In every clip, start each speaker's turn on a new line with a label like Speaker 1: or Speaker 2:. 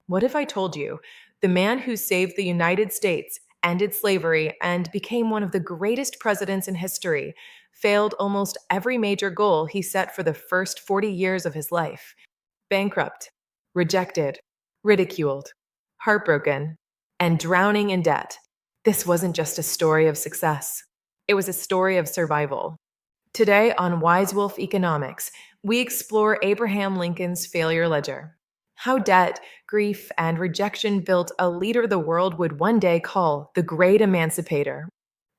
Speaker 1: What if I told you the man who saved the United States, ended slavery, and became one of the greatest presidents in history failed almost every major goal he set for the first 40 years of his life? Bankrupt, rejected, ridiculed, heartbroken, and drowning in debt. This wasn't just a story of success, it was a story of survival. Today on Wise Wolf Economics, we explore Abraham Lincoln's failure ledger. How debt, grief, and rejection built a leader the world would one day call the Great Emancipator.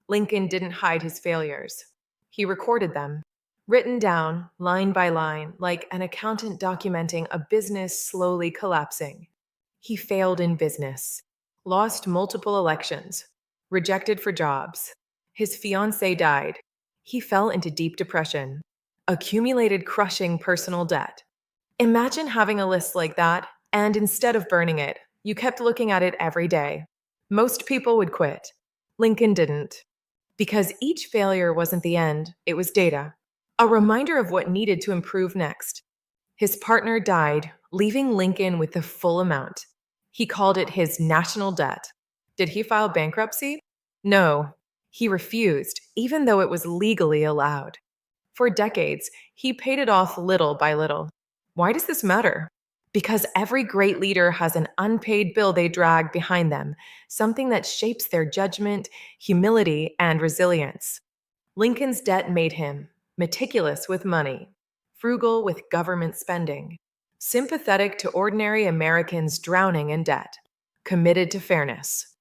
Speaker 1: Lincoln didn't hide his failures. He recorded them, written down line by line, like an accountant documenting a business slowly collapsing. He failed in business, lost multiple elections, rejected for jobs. His fiancée died. He fell into deep depression, accumulated crushing personal debt. Imagine having a list like that, and instead of burning it, you kept looking at it every day. Most people would quit. Lincoln didn't. Because each failure wasn't the end, it was data, a reminder of what needed to improve next. His partner died, leaving Lincoln with the full amount. He called it his national debt. Did he file bankruptcy? No, he refused, even though it was legally allowed. For decades, he paid it off little by little. Why does this matter? Because every great leader has an unpaid bill they drag behind them, something that shapes their judgment, humility, and resilience. Lincoln's debt made him meticulous with money, frugal with government spending, sympathetic to ordinary Americans drowning in debt, committed to fairness.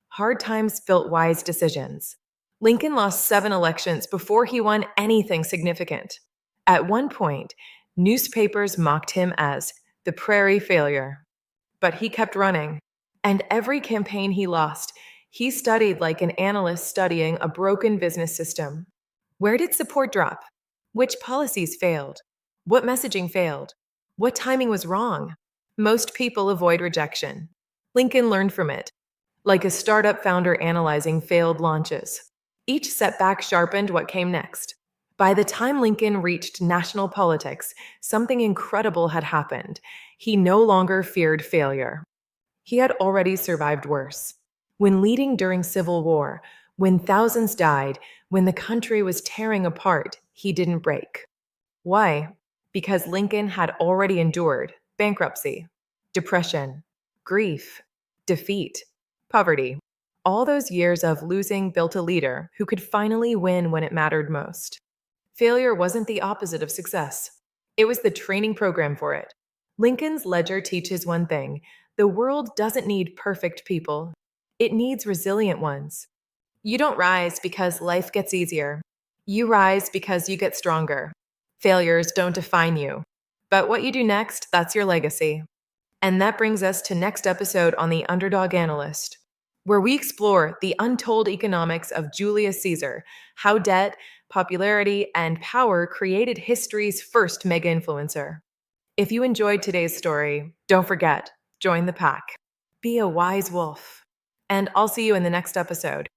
Speaker 1: Hard times built wise decisions. Lincoln lost 7 elections before he won anything significant. At one point, newspapers mocked him as the Prairie failure. But he kept running, and every campaign he lost, he studied like an analyst studying a broken business system. Where did support drop? Which policies failed? What messaging failed? What timing was wrong? Most people avoid rejection. Lincoln learned from it, like a startup founder analyzing failed launches. Each setback sharpened what came next. By the time Lincoln reached national politics, something incredible had happened. He no longer feared failure. He had already survived worse. When leading during Civil War, when thousands died, when the country was tearing apart, he didn't break. Why? Because Lincoln had already endured bankruptcy, depression, grief, defeat, poverty. All those years of losing built a leader who could finally win when it mattered most. Failure wasn't the opposite of success. It was the training program for it. Lincoln's ledger teaches one thing: the world doesn't need perfect people. It needs resilient ones. You don't rise because life gets easier. You rise because you get stronger. Failures don't define you. But what you do next, that's your legacy. And that brings us to next episode on the Underdog Analyst, where we explore the untold economics of Julius Caesar, how debt, popularity, and power created history's first mega influencer. If you enjoyed today's story, don't forget, join the pack. Be a wise wolf. And I'll see you in the next episode.